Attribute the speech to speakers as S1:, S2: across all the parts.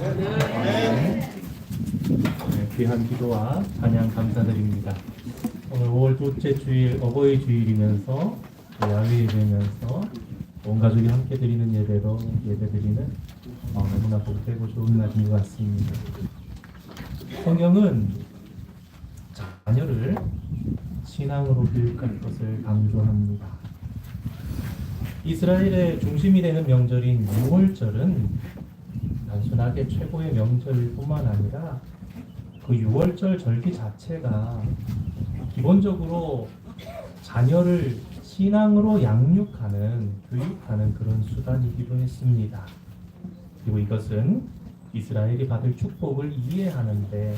S1: 네, 귀한 기도와 찬양 감사드립니다. 오늘 5월 둘째 주일 어버이 주일이면서 야외 예배면서 온 가족이 함께 드리는 예배로 예배드리는 너무나 복되고 좋은 날인 것 같습니다. 성경은 자녀를 신앙으로 교육할 것을 강조합니다. 이스라엘의 중심이 되는 명절인 6월절은 단순하게 최고의 명절일 뿐만 아니라 그 6월절 절기 자체가 기본적으로 자녀를 신앙으로 양육하는, 교육하는 그런 수단이기도 했습니다. 그리고 이것은 이스라엘이 받을 축복을 이해하는 데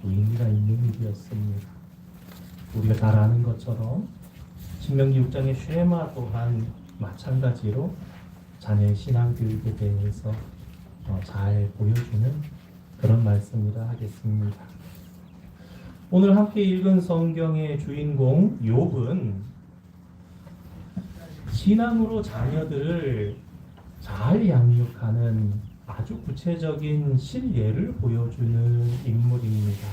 S1: 의미가 있는 일이었습니다. 우리가 잘 아는 것처럼 신명기 6장의 쉐마 또한 마찬가지로 자녀의 신앙 교육에 대해서 잘 보여주는 그런 말씀이라 하겠습니다. 오늘 함께 읽은 성경의 주인공 욥은 신앙으로 자녀들을 잘 양육하는 아주 구체적인 실예를 보여주는 인물입니다.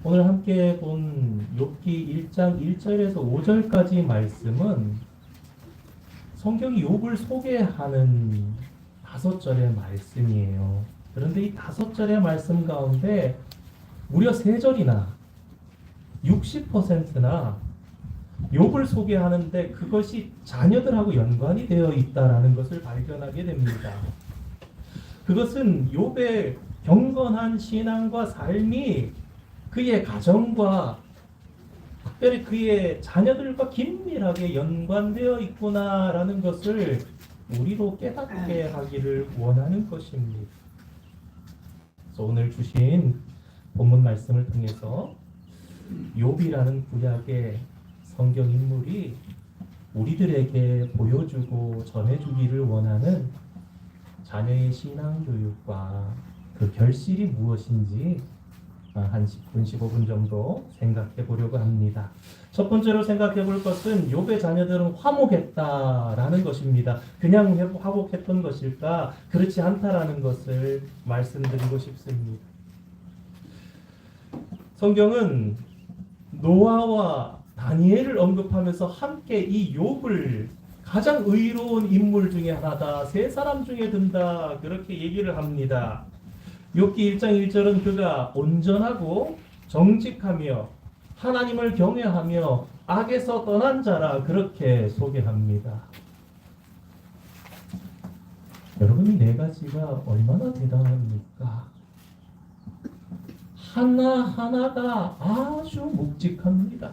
S1: 오늘 함께 본 욥기 1장 1절에서 5절까지 말씀은 성경이 욥을 소개하는 5절의 말씀이에요. 그런데 이 5절의 말씀 가운데 무려 3절이나 60%나 욥을 소개하는데 그것이 자녀들하고 연관이 되어 있다라는 것을 발견하게 됩니다. 그것은 욥의 경건한 신앙과 삶이 그의 가정과 특별히 그의 자녀들과 긴밀하게 연관되어 있구나라는 것을 우리로 깨닫게 하기를 원하는 것입니다. 그래서 오늘 주신 본문 말씀을 통해서 욥이라는 구약의 성경 인물이 우리들에게 보여주고 전해주기를 원하는 자녀의 신앙 교육과 그 결실이 무엇인지 한 10분, 15분 정도 생각해 보려고 합니다. 첫 번째로 생각해 볼 것은 욥의 자녀들은 화목했다라는 것입니다. 그냥 화목했던 것일까? 그렇지 않다라는 것을 말씀드리고 싶습니다. 성경은 노아와 다니엘을 언급하면서 함께 이 욥을 가장 의로운 인물 중에 하나다, 세 사람 중에 든다, 그렇게 얘기를 합니다. 욥기 1장 1절은 그가 온전하고 정직하며 하나님을 경외하며 악에서 떠난 자라 그렇게 소개합니다. 여러분, 이 4가지가 얼마나 대단합니까? 하나하나가 아주 묵직합니다.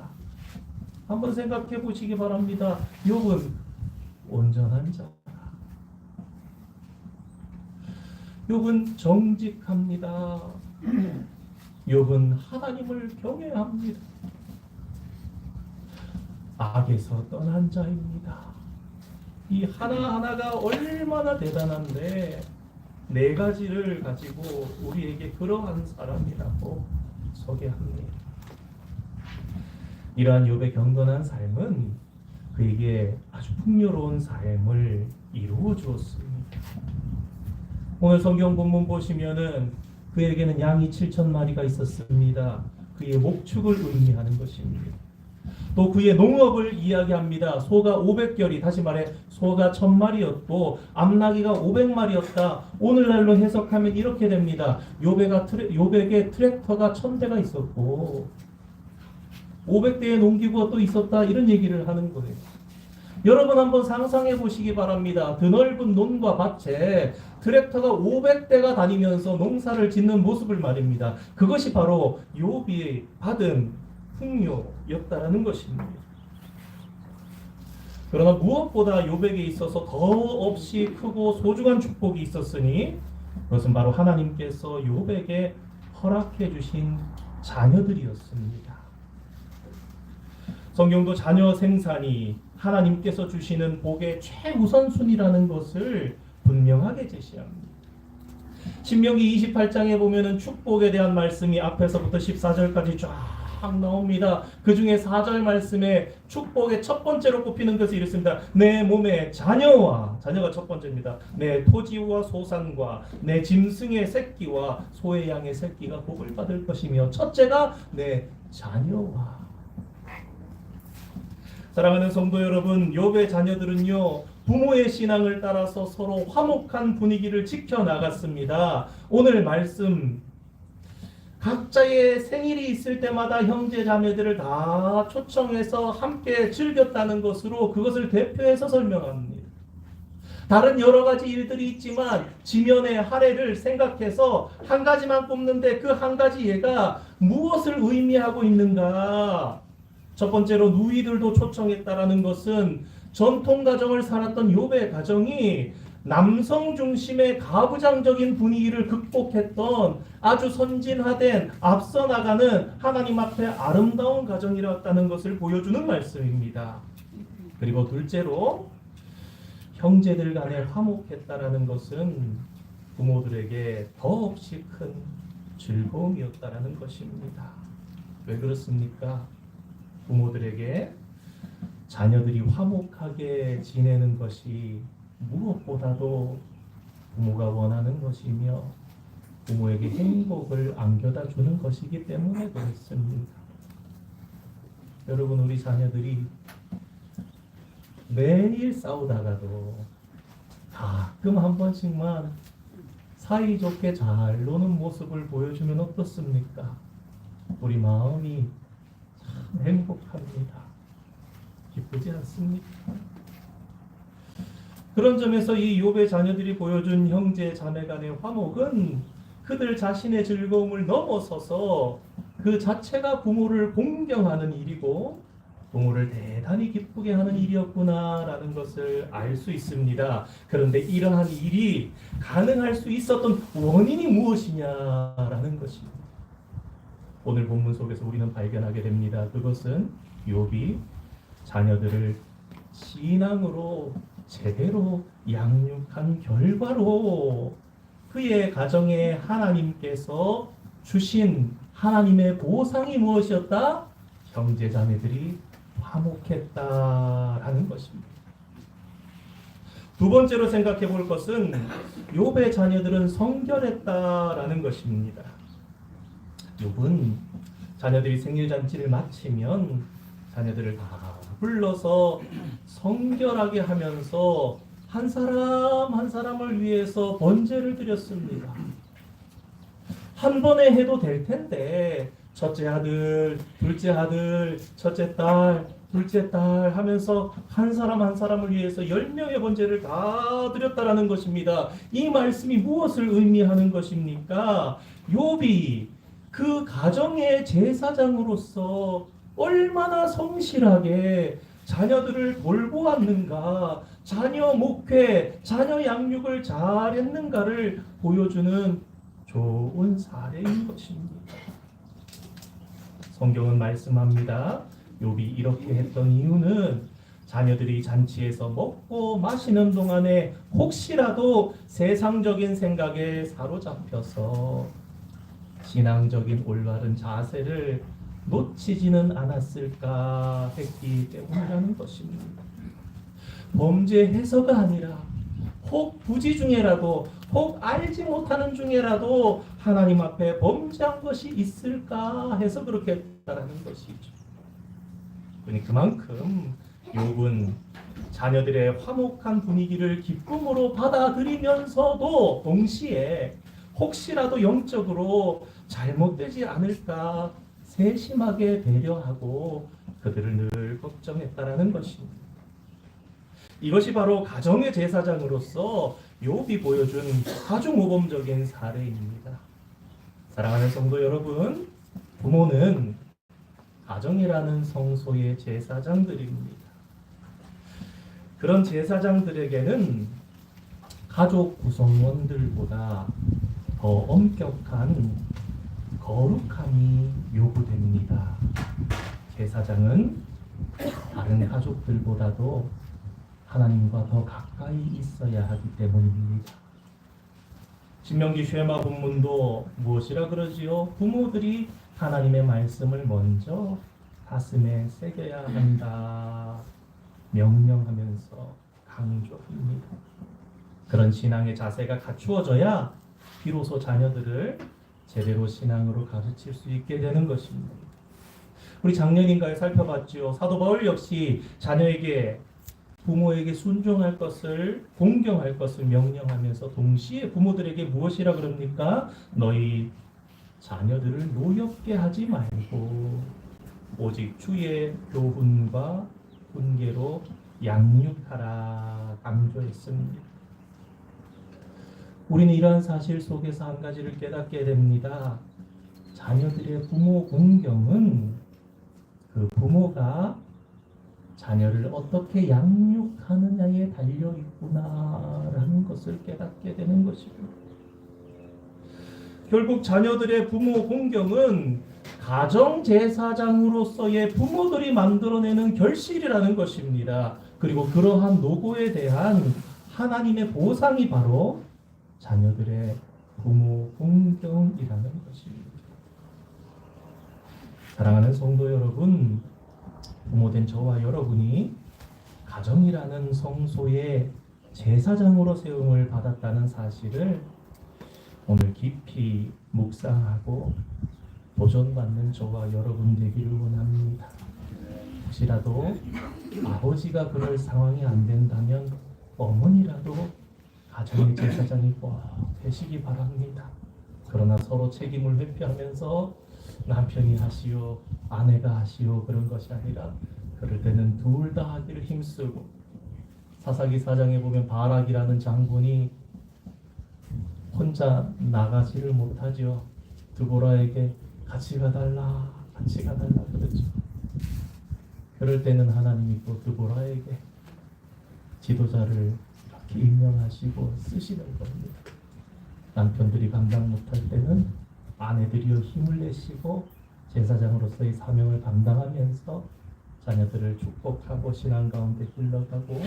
S1: 한번 생각해 보시기 바랍니다. 욥은 온전한 자, 욥은 정직합니다. 욥은 하나님을 경외합니다. 악에서 떠난 자입니다. 이 하나하나가 얼마나 대단한데 4가지를 가지고 우리에게 그러한 사람이라고 소개합니다. 이러한 욥의 경건한 삶은 그에게 아주 풍요로운 삶을 이루어 주었습니다. 오늘 성경 본문 보시면은 그에게는 양이 7,000마리가 있었습니다. 그의 목축을 의미하는 것입니다. 또 그의 농업을 이야기합니다. 소가 500결이, 다시 말해 소가 1000마리였고 암나귀가 500마리였다. 오늘날로 해석하면 이렇게 됩니다. 욥에게 트랙터가 1000대가 있었고 500대의 농기구가 또 있었다. 이런 얘기를 하는 거예요. 여러분 한번 상상해 보시기 바랍니다. 드넓은 논과 밭에 트랙터가 500대가 다니면서 농사를 짓는 모습을 말입니다. 그것이 바로 욥이 받은 풍요였다라는 것입니다. 그러나 무엇보다 욥에게 있어서 더없이 크고 소중한 축복이 있었으니 그것은 바로 하나님께서 욥에게 허락해 주신 자녀들이었습니다. 성경도 자녀 생산이 하나님께서 주시는 복의 최우선순위라는 것을 분명하게 제시합니다. 신명기 28장에 보면은 축복에 대한 말씀이 앞에서부터 14절까지 쫙 쫙 나옵니다. 그 중에 4절 말씀에 축복의 첫 번째로 꼽히는 것이 이렇습니다. 내 몸에 자녀가 첫 번째입니다. 내 토지와 소산과 내 짐승의 새끼와 소의 양의 새끼가 복을 받을 것이며, 첫째가 내 자녀와. 사랑하는 성도 여러분, 욥의 자녀들은요, 부모의 신앙을 따라서 서로 화목한 분위기를 지켜나갔습니다. 오늘 말씀, 각자의 생일이 있을 때마다 형제 자매들을 다 초청해서 함께 즐겼다는 것으로 그것을 대표해서 설명합니다. 다른 여러 가지 일들이 있지만 지면의 할애를 생각해서 한 가지만 꼽는데 그 한 가지 예가 무엇을 의미하고 있는가? 첫 번째로 누이들도 초청했다라는 것은 전통 가정을 살았던 욥의 가정이 남성 중심의 가부장적인 분위기를 극복했던 아주 선진화된 앞서 나가는 하나님 앞에 아름다운 가정이었다는 것을 보여주는 말씀입니다. 그리고 둘째로 형제들 간에 화목했다라는 것은 부모들에게 더없이 큰 즐거움이었다라는 것입니다. 왜 그렇습니까? 부모들에게 자녀들이 화목하게 지내는 것이 무엇보다도 부모가 원하는 것이며 부모에게 행복을 안겨다 주는 것이기 때문에 그렇습니다. 여러분, 우리 자녀들이 매일 싸우다가도 가끔 한 번씩만 사이좋게 잘 노는 모습을 보여주면 어떻습니까? 우리 마음이 참 행복합니다. 기쁘지 않습니까? 그런 점에서 이 욥의 자녀들이 보여준 형제 자매 간의 화목은 그들 자신의 즐거움을 넘어서서 그 자체가 부모를 공경하는 일이고 부모를 대단히 기쁘게 하는 일이었구나라는 것을 알 수 있습니다. 그런데 이러한 일이 가능할 수 있었던 원인이 무엇이냐라는 것입니다. 오늘 본문 속에서 우리는 발견하게 됩니다. 그것은 욥이 자녀들을 신앙으로 제대로 양육한 결과로 그의 가정에 하나님께서 주신 하나님의 보상이 무엇이었다? 형제자매들이 화목했다라는 것입니다. 두 번째로 생각해 볼 것은 욥의 자녀들은 성결했다라는 것입니다. 욥은 자녀들이 생일잔치를 마치면 자녀들을 다 불러서 성결하게 하면서 한 사람 한 사람을 위해서 번제를 드렸습니다. 한 번에 해도 될 텐데 첫째 아들, 둘째 아들, 첫째 딸, 둘째 딸 하면서 한 사람 한 사람을 위해서 10명의 번제를 다 드렸다라는 것입니다. 이 말씀이 무엇을 의미하는 것입니까? 욥이 그 가정의 제사장으로서 얼마나 성실하게 자녀들을 돌보았는가, 자녀 목회, 자녀 양육을 잘했는가를 보여주는 좋은 사례인 것입니다. 성경은 말씀합니다. 욥이 이렇게 했던 이유는 자녀들이 잔치에서 먹고 마시는 동안에 혹시라도 세상적인 생각에 사로잡혀서 신앙적인 올바른 자세를 놓치지는 않았을까 했기 때문이라는 것입니다. 범죄해서가 아니라 혹 부지 중에라도 혹 알지 못하는 중에라도 하나님 앞에 범죄한 것이 있을까 해서 그렇게 했다라는 것이죠. 그만큼 욥은 자녀들의 화목한 분위기를 기쁨으로 받아들이면서도 동시에 혹시라도 영적으로 잘못되지 않을까 세심하게 배려하고 그들을 늘 걱정했다라는 것입니다. 이것이 바로 가정의 제사장으로서 욥이 보여준 아주 모범적인 사례입니다. 사랑하는 성도 여러분, 부모는 가정이라는 성소의 제사장들입니다. 그런 제사장들에게는 가족 구성원들보다 더 엄격한 거룩함이 요구됩니다. 제사장은 다른 가족들보다도 하나님과 더 가까이 있어야 하기 때문입니다. 신명기 쉐마 본문도 무엇이라 그러지요? 부모들이 하나님의 말씀을 먼저 가슴에 새겨야 한다 명령하면서 강조합니다. 그런 신앙의 자세가 갖추어져야 비로소 자녀들을 제대로 신앙으로 가르칠 수 있게 되는 것입니다. 우리 작년인가에 살펴봤죠. 사도 바울 역시 자녀에게 부모에게 순종할 것을 공경할 것을 명령하면서 동시에 부모들에게 무엇이라 그럽니까? 너희 자녀들을 노엽게 하지 말고 오직 주의 교훈과 훈계로 양육하라 강조했습니다. 우리는 이러한 사실 속에서 한 가지를 깨닫게 됩니다. 자녀들의 부모 공경은 그 부모가 자녀를 어떻게 양육하느냐에 달려 있구나라는 것을 깨닫게 되는 것입니다. 결국 자녀들의 부모 공경은 가정 제사장으로서의 부모들이 만들어내는 결실이라는 것입니다. 그리고 그러한 노고에 대한 하나님의 보상이 바로 자녀들의 부모 공경이라는 것입니다. 사랑하는 성도 여러분, 부모된 저와 여러분이 가정이라는 성소의 제사장으로 세움을 받았다는 사실을 오늘 깊이 묵상하고 도전받는 저와 여러분 되기를 원합니다. 혹시라도 아버지가 그럴 상황이 안 된다면 어머니라도 가정의 제사장이 꼭 되시기 바랍니다. 그러나 서로 책임을 회피하면서 남편이 하시오, 아내가 하시오 그런 것이 아니라 그럴 때는 둘 다 하기를 힘쓰고, 사사기 4장에 보면 바락이라는 장군이 혼자 나가지를 못하죠. 드보라에게 같이 가달라 그러죠. 그럴 때는 하나님이 또 드보라에게 지도자를 이렇게 임명하시고 쓰시는 겁니다. 남편들이 감당 못할 때는 아내들이여 힘을 내시고 제사장으로서의 사명을 감당하면서 자녀들을 축복하고 신앙 가운데 흘러가고,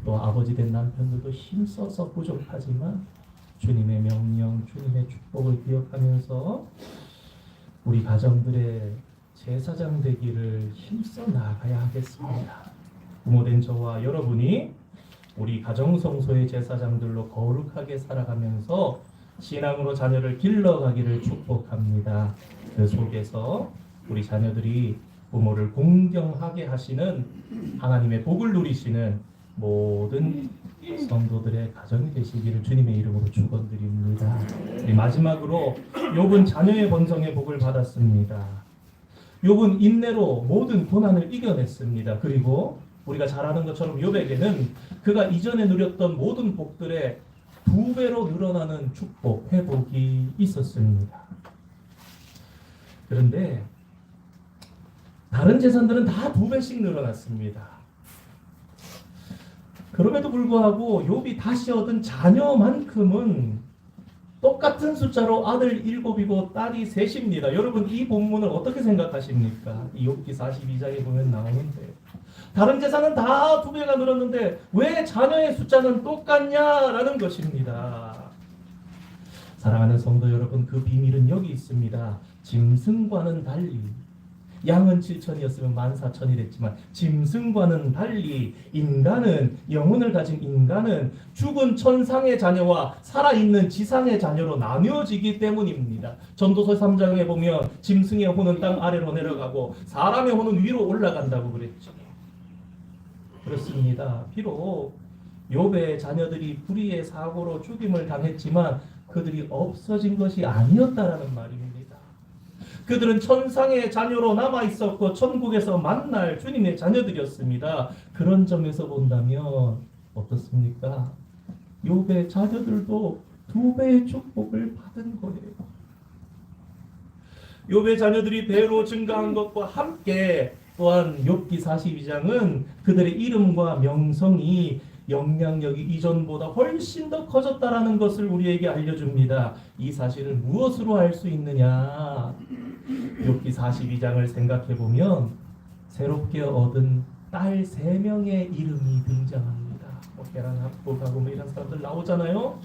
S1: 또 아버지 된 남편들도 힘써서 부족하지만 주님의 명령, 주님의 축복을 기억하면서 우리 가정들의 제사장 되기를 힘써 나아가야 하겠습니다. 부모된 저와 여러분이 우리 가정성소의 제사장들로 거룩하게 살아가면서 신앙으로 자녀를 길러가기를 축복합니다. 그 속에서 우리 자녀들이 부모를 공경하게 하시는 하나님의 복을 누리시는 모든 성도들의 가정이 되시기를 주님의 이름으로 축원드립니다. 마지막으로 욥은 자녀의 번성의 복을 받았습니다. 욥은 인내로 모든 고난을 이겨냈습니다. 그리고 우리가 잘 아는 것처럼 욥에게는 그가 이전에 누렸던 모든 복들의 2배로 늘어나는 축복, 회복이 있었습니다. 그런데 다른 재산들은 다 2배씩 늘어났습니다. 그럼에도 불구하고 욥이 다시 얻은 자녀만큼은 똑같은 숫자로 아들 7이고 딸이 3입니다. 여러분 이 본문을 어떻게 생각하십니까? 이 욥기 42장에 보면 나오는데 다른 재산은 다 2배가 늘었는데 왜 자녀의 숫자는 똑같냐라는 것입니다. 사랑하는 성도 여러분, 그 비밀은 여기 있습니다. 짐승과는 달리, 양은 7천이었으면 14,000이 됐지만 짐승과는 달리 인간은, 영혼을 가진 인간은 죽은 천상의 자녀와 살아있는 지상의 자녀로 나뉘어지기 때문입니다. 전도서 3장에 보면 짐승의 혼은 땅 아래로 내려가고 사람의 혼은 위로 올라간다고 그랬죠. 그렇습니다. 비록 욥의 자녀들이 불의의 사고로 죽임을 당했지만 그들이 없어진 것이 아니었다라는 말입니다. 그들은 천상의 자녀로 남아 있었고 천국에서 만날 주님의 자녀들이었습니다. 그런 점에서 본다면 어떻습니까? 욥의 자녀들도 2배의 축복을 받은 거예요. 욥의 자녀들이 배로 증가한 것과 함께 또한 욥기 42장은 그들의 이름과 명성이 영향력이 이전보다 훨씬 더 커졌다라는 것을 우리에게 알려줍니다. 이 사실을 무엇으로 알 수 있느냐? 욥기 42장을 생각해 보면 새롭게 얻은 딸 3명의 이름이 등장합니다. 계란 합복하고 뭐 이런 사람들 나오잖아요.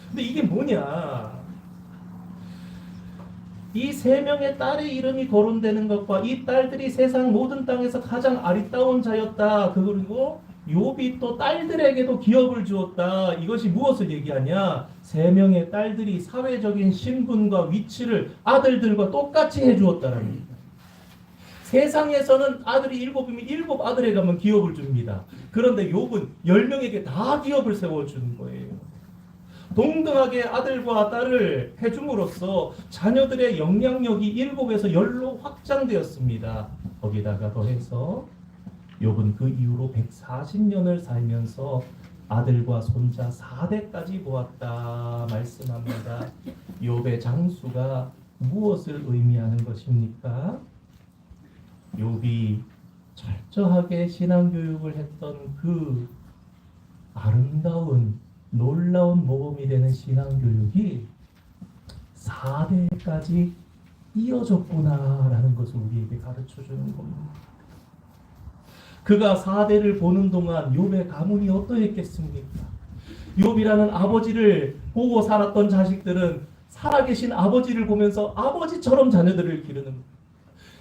S1: 근데 이게 뭐냐? 이 세 명의 딸의 이름이 거론되는 것과 이 딸들이 세상 모든 땅에서 가장 아리따운 자였다. 그리고 욥이 또 딸들에게도 기업을 주었다. 이것이 무엇을 얘기하냐? 세 명의 딸들이 사회적인 신분과 위치를 아들들과 똑같이 해주었다는 겁니다. 세상에서는 아들이 일곱이면 일곱 아들에게 가면 기업을 줍니다. 그런데 욥은 10명에게 다 기업을 세워주는 거예요. 동등하게 아들과 딸을 해줌으로써 자녀들의 영향력이 일곱에서 10로 확장되었습니다. 거기다가 더해서 욥은 그 이후로 140년을 살면서 아들과 손자 4대까지 보았다 말씀합니다. 욥의 장수가 무엇을 의미하는 것입니까? 욥이 철저하게 신앙교육을 했던 그 아름다운 놀라운 모범이 되는 신앙교육이 4대까지 이어졌구나라는 것을 우리에게 가르쳐주는 겁니다. 그가 4대를 보는 동안 욥의 가문이 어떠했겠습니까? 욥이라는 아버지를 보고 살았던 자식들은 살아계신 아버지를 보면서 아버지처럼 자녀들을 기르는 겁니다.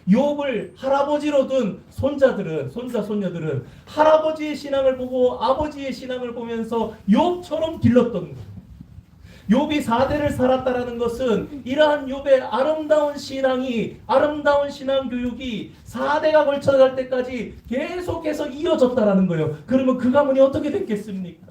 S1: 욥을 할아버지로 둔 손자들은, 손자, 손녀들은 할아버지의 신앙을 보고 아버지의 신앙을 보면서 욥처럼 길렀던 거예요. 욥이 4대를 살았다라는 것은 이러한 욥의 아름다운 신앙이, 아름다운 신앙 교육이 4대가 걸쳐갈 때까지 계속해서 이어졌다라는 거예요. 그러면 그 가문이 어떻게 됐겠습니까?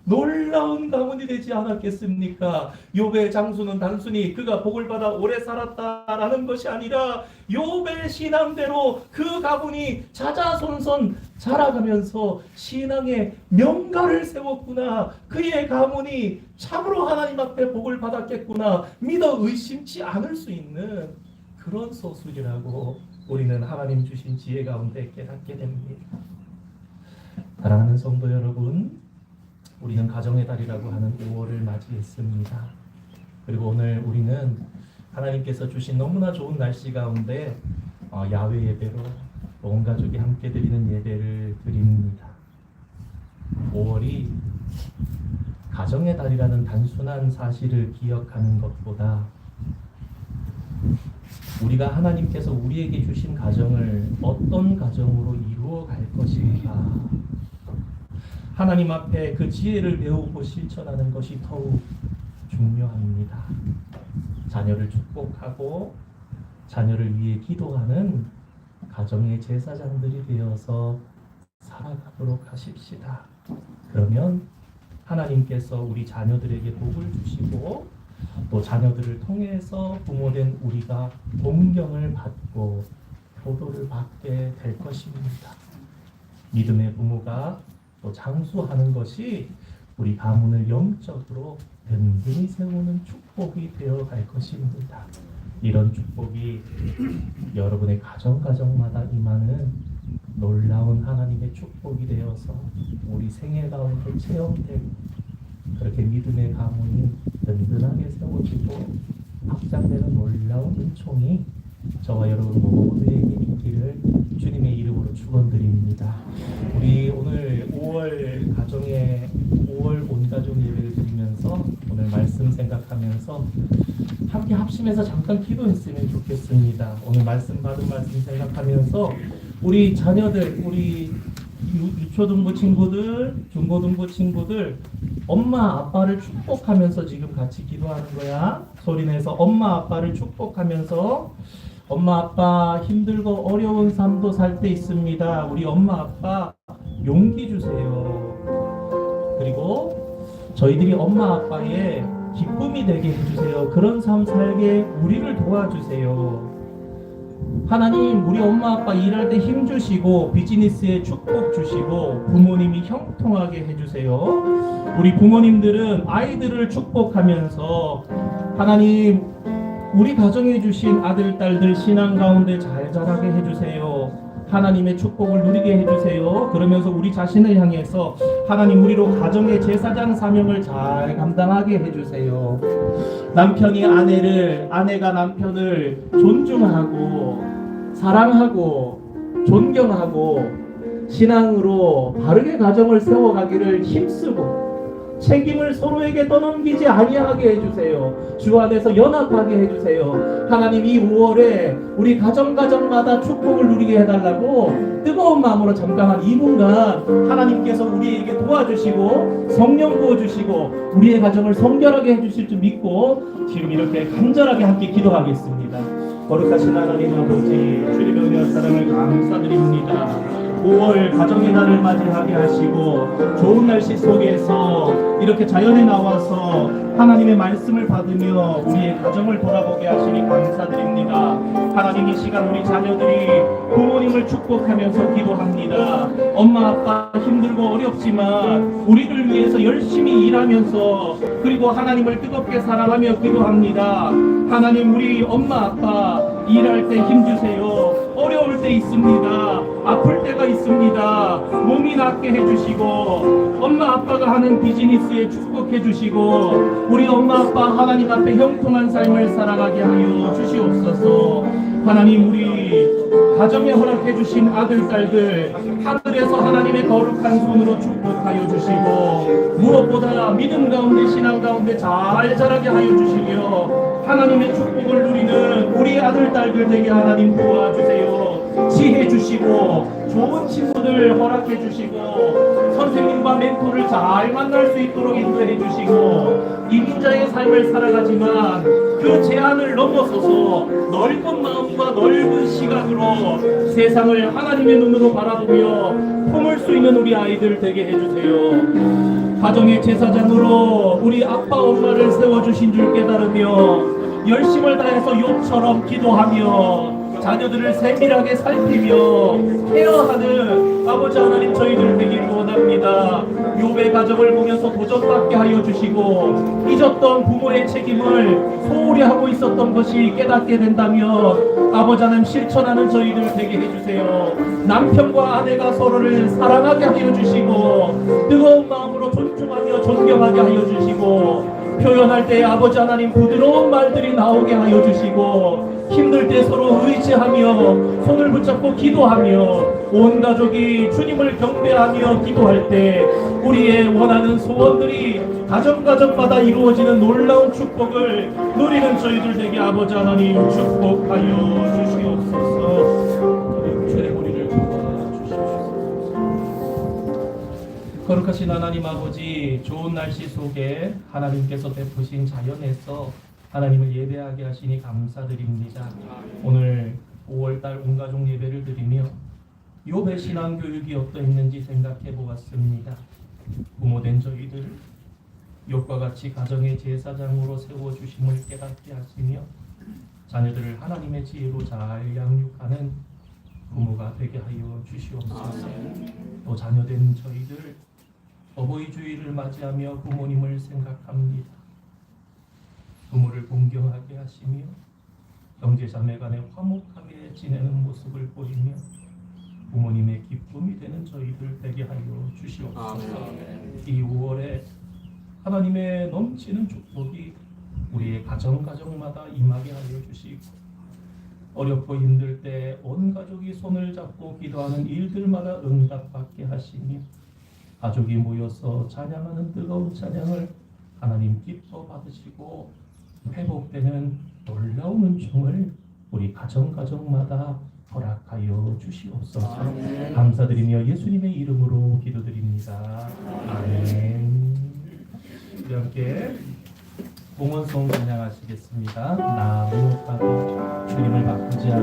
S1: 놀라운 가문이 되지 않았겠습니까? 욥의 장수는 단순히 그가 복을 받아 오래 살았다라는 것이 아니라 욥의 신앙대로 그 가문이 자자손손 자라가면서 신앙의 명가를 세웠구나. 그의 가문이 참으로 하나님 앞에 복을 받았겠구나. 믿어 의심치 않을 수 있는 그런 소술이라고 우리는 하나님 주신 지혜 가운데 깨닫게 됩니다. 사랑하는 성도 여러분, 우리는 가정의 달이라고 하는 5월을 맞이했습니다. 그리고 오늘 우리는 하나님께서 주신 너무나 좋은 날씨 가운데 야외 예배로 온 가족이 함께 드리는 예배를 드립니다. 5월이 가정의 달이라는 단순한 사실을 기억하는 것보다 우리가 하나님께서 우리에게 주신 가정을 어떤 가정으로 이루어 갈 것인가, 하나님 앞에 그 지혜를 배우고 실천하는 것이 더욱 중요합니다. 자녀를 축복하고 자녀를 위해 기도하는 가정의 제사장들이 되어서 살아가도록 하십시다. 그러면 하나님께서 우리 자녀들에게 복을 주시고 또 자녀들을 통해서 부모된 우리가 공경을 받고 효도를 받게 될 것입니다. 믿음의 부모가 또 장수하는 것이 우리 가문을 영적으로 든든히 세우는 축복이 되어 갈 것입니다. 이런 축복이 여러분의 가정마다 임하는 놀라운 하나님의 축복이 되어서 우리 생애 가운데 체험되고 그렇게 믿음의 가문이 든든하게 세워지고 확장되는 놀라운 은총이 저와 여러분 모두에게 있기를 주님의 이름으로 축원드립니다. 우리 오늘 5월 가정의 5월 온 가족 예배를 드리면서 오늘 말씀 생각하면서 함께 합심해서 잠깐 기도했으면 좋겠습니다. 오늘 말씀 받은 말씀 생각하면서 우리 자녀들, 우리 유초등부 친구들, 중고등부 친구들 엄마 아빠를 축복하면서 지금 같이 기도하는 거야. 소리내서 엄마 아빠를 축복하면서 엄마 아빠 힘들고 어려운 삶도 살 때 있습니다. 우리 엄마 아빠 용기 주세요. 그리고 저희들이 엄마 아빠의 기쁨이 되게 해주세요. 그런 삶 살게 우리를 도와주세요. 하나님, 우리 엄마 아빠 일할 때 힘 주시고 비즈니스에 축복 주시고 부모님이 형통하게 해주세요. 우리 부모님들은 아이들을 축복하면서 하나님 우리 가정에 주신 아들 딸들 신앙 가운데 잘 자라게 해주세요. 하나님의 축복을 누리게 해주세요. 그러면서 우리 자신을 향해서 하나님 우리로 가정의 제사장 사명을 잘 감당하게 해주세요. 남편이 아내를, 아내가 남편을 존중하고 사랑하고 존경하고 신앙으로 바르게 가정을 세워가기를 힘쓰고 책임을 서로에게 떠넘기지 아니하게 해주세요. 주 안에서 연합하게 해주세요. 하나님 이 5월에 우리 가정마다 축복을 누리게 해달라고 뜨거운 마음으로 잠깐 한 2분간 하나님께서 우리에게 도와주시고 성령 부어주시고 우리의 가정을 성결하게 해주실 줄 믿고 지금 이렇게 간절하게 함께 기도하겠습니다. 거룩하신 하나님 아버지, 주님의 은혜와 사랑을 감사드립니다. 5월 가정의 날을 맞이하게 하시고 좋은 날씨 속에서 이렇게 자연에 나와서 하나님의 말씀을 받으며 우리의 가정을 돌아보게 하시니 감사드립니다. 하나님 이 시간 우리 자녀들이 부모님을 축복하면서 기도합니다. 엄마 아빠 힘들고 어렵지만 우리를 위해서 열심히 일하면서 그리고 하나님을 뜨겁게 사랑하며 기도합니다. 하나님 우리 엄마 아빠 일할 때 힘주세요. 어려울 때 있습니다. 아플 때가 있습니다. 몸이 낫게 해주시고 엄마 아빠가 하는 비즈니스에 축복해 주시고 우리 엄마 아빠 하나님 앞에 형통한 삶을 살아가게 하여 주시옵소서. 하나님 우리 가정에 허락해 주신 아들 딸들 하늘에서 하나님의 거룩한 손으로 축복하여 주시고 무엇보다 믿음 가운데 신앙 가운데 잘 자라게 하여 주시며 하나님의 축복을 누리는 우리 아들 딸들 되게 하나님 도와주세요. 지혜 주시고 좋은 친구들 허락해 주시고 선생님과 멘토를 잘 만날 수 있도록 인도해 주시고 이민자의 삶을 살아가지만 그 제한을 넘어서서 넓은 마음과 넓은 시각으로 세상을 하나님의 눈으로 바라보며 품을 수 있는 우리 아이들 되게 해주세요. 가정의 제사장으로 우리 아빠 엄마를 세워주신 줄 깨달으며 열심을 다해서 욥처럼 기도하며 자녀들을 세밀하게 살피며 케어하는 아버지 하나님 저희들 되기를 원합니다. 욥의 가정을 보면서 도전받게 하여 주시고 잊었던 부모의 책임을 소홀히 하고 있었던 것이 깨닫게 된다면 아버지 하나님 실천하는 저희들 되게 해주세요. 남편과 아내가 서로를 사랑하게 하여 주시고 뜨거운 마음으로 존중하며 존경하게 하여 주시고 표현할 때 아버지 하나님 부드러운 말들이 나오게 하여 주시고 힘들 때 서로 의지하며 손을 붙잡고 기도하며 온 가족이 주님을 경배하며 기도할 때 우리의 원하는 소원들이 가정마다 이루어지는 놀라운 축복을 누리는 저희들 되게 아버지 하나님 축복하여 주시옵소서. 주의 머리를 도와주시옵소서. 거룩하신 하나님 아버지, 좋은 날씨 속에 하나님께서 베푸신 자연에서 하나님을 예배하게 하시니 감사드립니다. 오늘 5월달 온가족 예배를 드리며 욥의 신앙 교육이 어떠했는지 생각해 보았습니다. 부모된 저희들 욥과 같이 가정의 제사장으로 세워주심을 깨닫게 하시며 자녀들을 하나님의 지혜로 잘 양육하는 부모가 되게 하여 주시옵소서. 또 자녀된 저희들 어버이 주일을 맞이하며 부모님을 생각합니다. 부모를 공경하게 하시며 형제자매 간에 화목하게 지내는 모습을 보이며 부모님의 기쁨이 되는 저희들 되게 하여 주시옵소서. 이 5월에 하나님의 넘치는 축복이 우리의 가정마다 임하게 하여 주시고 어렵고 힘들 때 온 가족이 손을 잡고 기도하는 일들마다 응답받게 하시며 가족이 모여서 찬양하는 뜨거운 찬양을 하나님 기뻐 받으시고 회복되는 놀라운 은총을 우리 가정마다 허락하여 주시옵소서. 감사드리며 예수님의 이름으로 기도드립니다. 아멘. 우리 함께 봉헌송 찬양하시겠습니다. 나 무엇하고 주님을 바꾸지 않